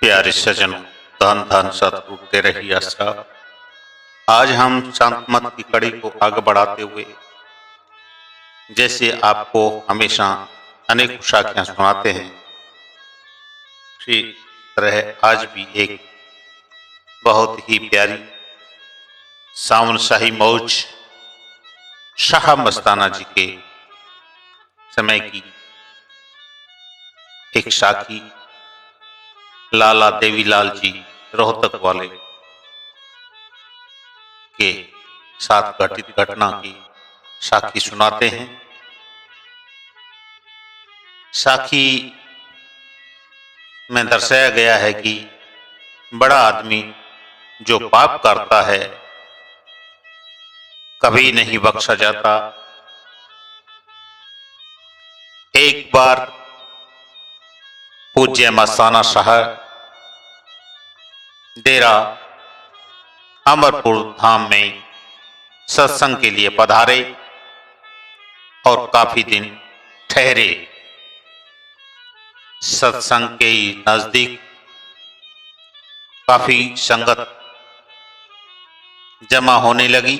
प्यारे सज्जनों, धन धन सतगुरु तेरे ही आसरा। आज हम संत मत की कड़ी को आगे बढ़ाते हुए जैसे आपको हमेशा अनेक साखियां सुनाते हैं, उसी तरह आज भी एक बहुत ही प्यारी सावन शाही मौज शाह मस्ताना जी के समय की एक साखी लाला देवीलाल जी रोहतक वाले के साथ घटित घटना की साखी सुनाते हैं। साखी में दर्शाया गया है कि बड़ा आदमी जो पाप करता है कभी नहीं बख्शा जाता। एक बार पूज्य मस्ताना शाह डेरा अमरपुर धाम में सत्संग के लिए पधारे और काफी दिन ठहरे। सत्संग के नजदीक काफी संगत जमा होने लगी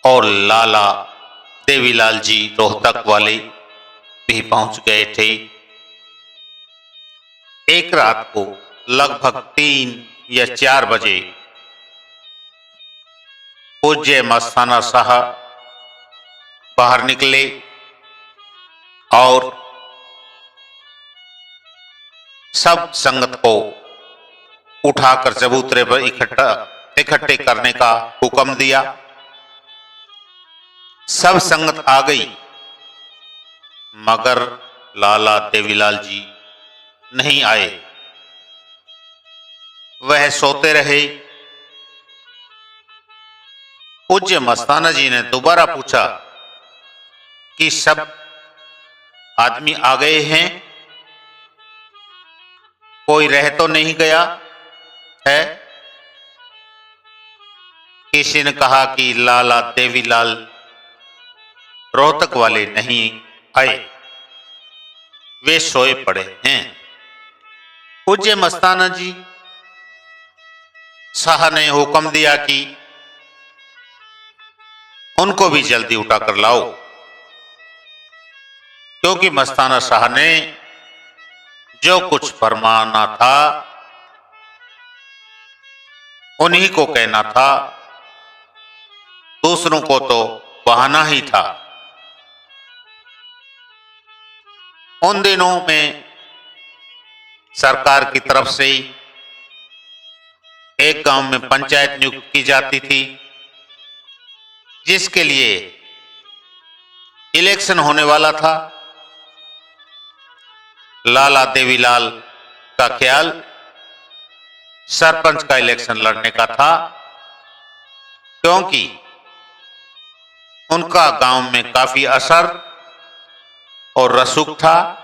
और लाला देवीलाल जी रोहतक वाले भी पहुंच गए थे। एक रात को लगभग 3 या 4 बजे पूज्य मस्ताना शाह बाहर निकले और सब संगत को उठाकर चबूतरे पर इकट्ठे करने का हुक्म दिया। सब संगत आ गई मगर लाला देवीलाल जी नहीं आए, वह सोते रहे। पूज्य मस्ताना जी ने दोबारा पूछा कि सब आदमी आ गए हैं, कोई रह तो नहीं गया है? किसी ने कहा कि लाला देवीलाल रोहतक वाले नहीं आए, वे सोए पड़े हैं। पूज्य मस्ताना जी शाह ने हुक्म दिया कि उनको भी जल्दी उठाकर लाओ, क्योंकि मस्ताना शाह ने जो कुछ फरमाना था उन्हीं को कहना था, दूसरों को तो बहाना ही था। उन दिनों में सरकार की तरफ से एक गांव में पंचायत नियुक्त की जाती थी, जिसके लिए इलेक्शन होने वाला था। लाला देवीलाल का ख्याल सरपंच का इलेक्शन लड़ने का था, क्योंकि उनका गांव में काफी असर और रसूख था।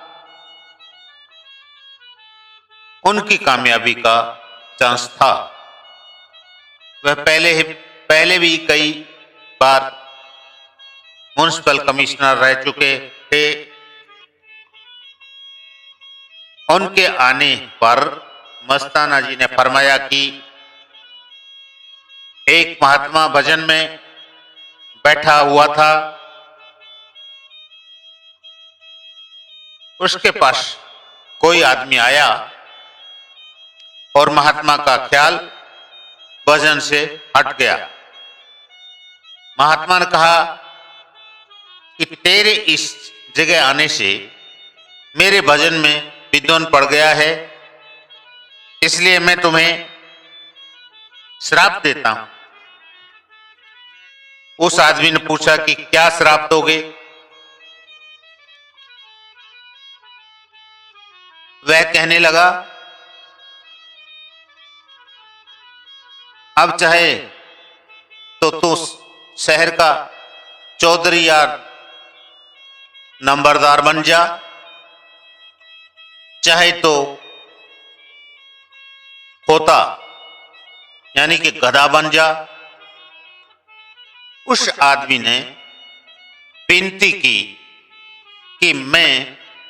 उनकी कामयाबी का चांस था। वह पहले भी कई बार म्युनिसिपल कमिश्नर रह चुके थे। उनके आने पर मस्ताना जी ने फरमाया कि एक महात्मा भजन में बैठा हुआ था, उसके पास कोई आदमी आया और महात्मा का ख्याल भजन से हट गया। महात्मा ने कहा कि तेरे इस जगह आने से मेरे भजन में विद्वान पड़ गया है, इसलिए मैं तुम्हें श्राप देता हूं। उस आदमी ने पूछा कि क्या श्राप दोगे? वह कहने लगा, अब चाहे तो तू शहर का चौधरी या नंबरदार बन जा, चाहे तो होता यानी कि गधा बन जा। उस आदमी ने विनती की कि मैं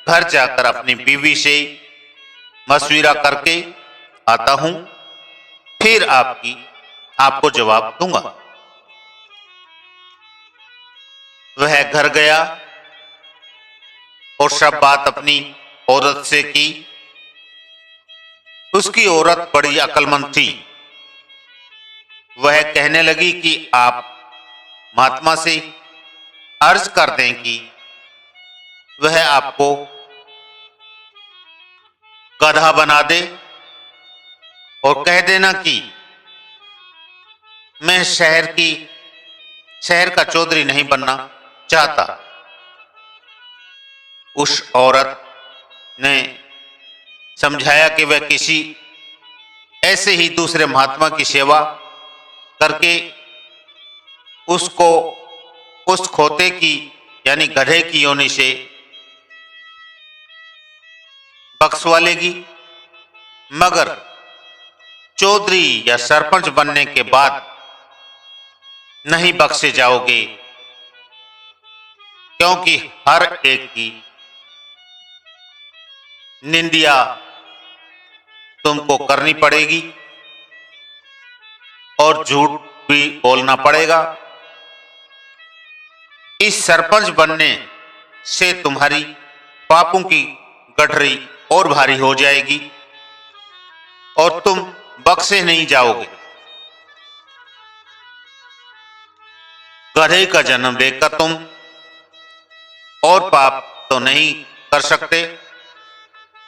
घर जाकर अपनी बीवी से मशविरा करके आता हूं, फिर आपको जवाब दूंगा। वह घर गया और सब बात अपनी औरत से की। उसकी औरत बड़ी अक्लमंद थी। वह कहने लगी कि आप महात्मा से अर्ज कर दें कि वह आपको गधा बना दे और कह देना कि मैं शहर का चौधरी नहीं बनना चाहता। उस औरत ने समझाया कि वह किसी ऐसे ही दूसरे महात्मा की सेवा करके उसको उस खोते की यानी गधे की योनि से बख्शवा लेगी, मगर चौधरी या सरपंच बनने के बाद नहीं बख्शे जाओगे, क्योंकि हर एक की निंदिया तुमको करनी पड़ेगी और झूठ भी बोलना पड़ेगा। इस सरपंच बनने से तुम्हारी पापों की गठरी और भारी हो जाएगी और तुम बख्शे नहीं जाओगे। गधे का जन्म लेकर तुम और पाप तो नहीं कर सकते,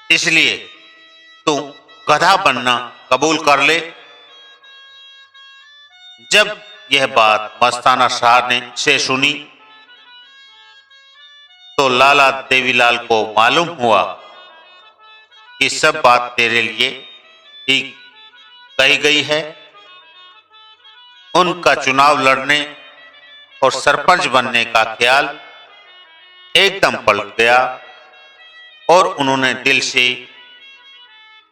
इसलिए तू गधा बनना कबूल कर ले। जब यह बात मस्ताना शाह ने से सुनी तो लाला देवीलाल को मालूम हुआ कि सब बात तेरे लिए ही कही गई है। उनका चुनाव लड़ने और सरपंच बनने का ख्याल एकदम पलट गया और उन्होंने दिल से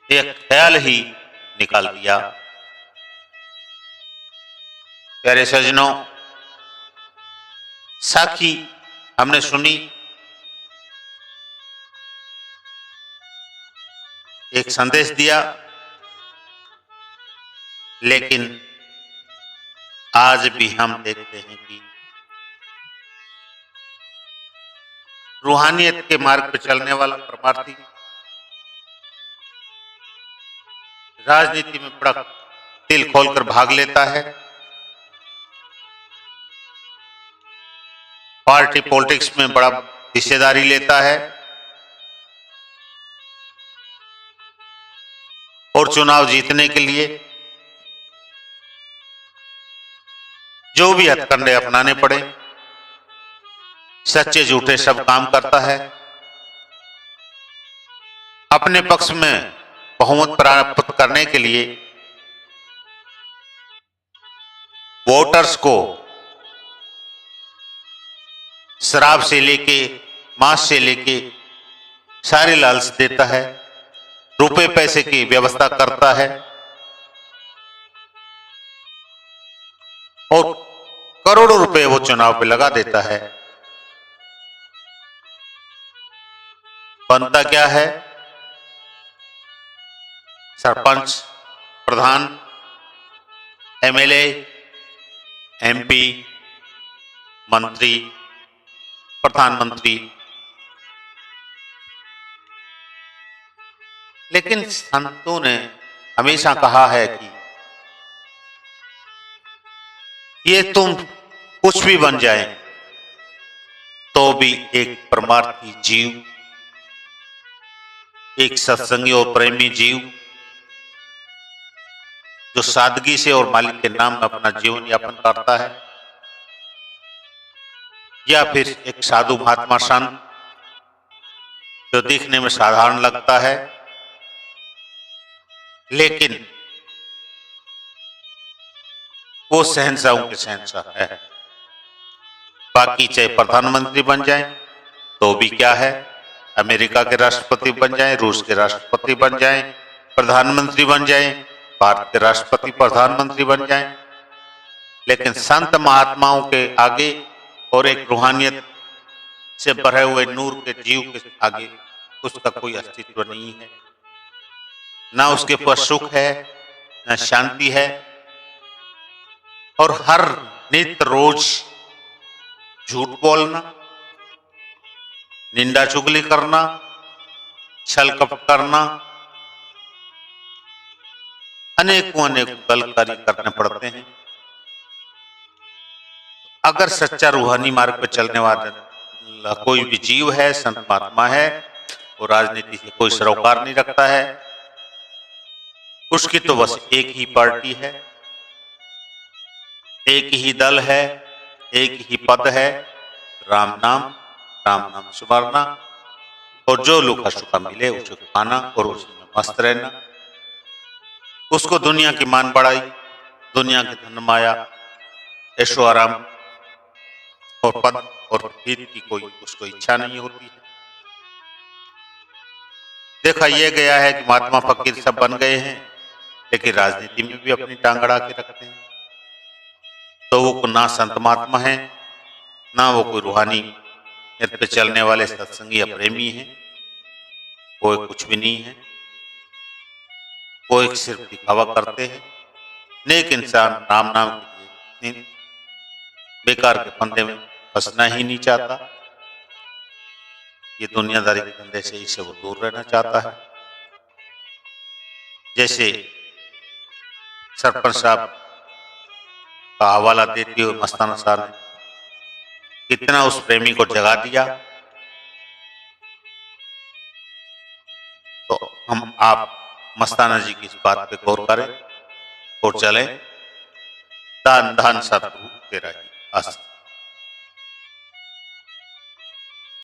एक ख्याल ही निकाल दिया। प्यारे सज्जनों, साखी हमने सुनी, एक संदेश दिया, लेकिन आज भी हम देखते हैं कि रूहानियत के मार्ग पर चलने वाला परमार्थी राजनीति में बड़ा दिल खोलकर भाग लेता है। पार्टी पॉलिटिक्स में बड़ा हिस्सेदारी लेता है और चुनाव जीतने के लिए जो भी हथकंडे अपनाने पड़े, सच्चे झूठे सब काम करता है। अपने पक्ष में बहुमत प्राप्त करने के लिए वोटर्स को शराब से लेके मांस से लेके सारे लालच देता है, रुपए पैसे की व्यवस्था करता है और करोड़ों रुपए वो चुनाव पे लगा देता है। बनता क्या है? सरपंच, प्रधान, एमएलए, एमपी, मंत्री, प्रधानमंत्री। लेकिन संतों ने हमेशा कहा है कि ये तुम कुछ भी बन जाए तो भी एक परमार्थी जीव, एक सत्संगी और प्रेमी जीव जो सादगी से और मालिक के नाम में अपना जीवन यापन करता है, या फिर एक साधु महात्मा संत जो दिखने में साधारण लगता है लेकिन वो शहंशाहों के शहंशाह है। बाकी चाहे प्रधानमंत्री बन जाए तो भी क्या है, अमेरिका के राष्ट्रपति बन जाए, रूस के राष्ट्रपति बन जाए, प्रधानमंत्री बन जाए, भारत के राष्ट्रपति प्रधानमंत्री बन जाए, लेकिन संत महात्माओं के आगे और एक रूहानियत से भरे हुए नूर के जीव के आगे उसका कोई अस्तित्व नहीं है। ना उसके पास सुख है, ना शांति है, और हर नित्य रोज झूठ बोलना, निंदा चुगली करना, छल कपट करना, अनेकों गलत कार्य करने पड़ते हैं। अगर सच्चा रूहानी मार्ग पर चलने वाला कोई भी जीव है, संत महात्मा है, वो राजनीति से कोई सरोकार नहीं रखता है, उसकी तो बस एक ही पार्टी है, एक ही दल है, एक ही पद है, राम नाम सुमरना, और जो लुका शुका मिले उसे खाना और उसी में मस्त रहना। उसको दुनिया की मान बढ़ाई, दुनिया की धन माया, ऐशो आराम और पद और कीर्ति की कोई उसको इच्छा नहीं होती है। देखा यह गया है कि महात्मा फकीर सब बन गए हैं, लेकिन राजनीति में भी अपनी टांग अड़ा के रखते हैं। तो वो ना संत महात्मा है, ना वो कोई रूहानी नेत पे चलने वाले सत्संगी या प्रेमी हैं, कोई कुछ भी नहीं है। वो एक सिर्फ दिखावा करते हैं। नेक इंसान राम नाम के लिए बेकार के फंदे में फंसना ही नहीं चाहता। ये दुनियादारी के धंधे से इससे वो दूर रहना चाहता है। जैसे सरपंच साहब का हवाला देते हुए मस्ताना साहब ने कितना उस प्रेमी को जगा दिया, तो हम आप मस्ताना जी की इस बात पे गौर करें और चलें। दान दान सतगुरु तेरा ही आस्था।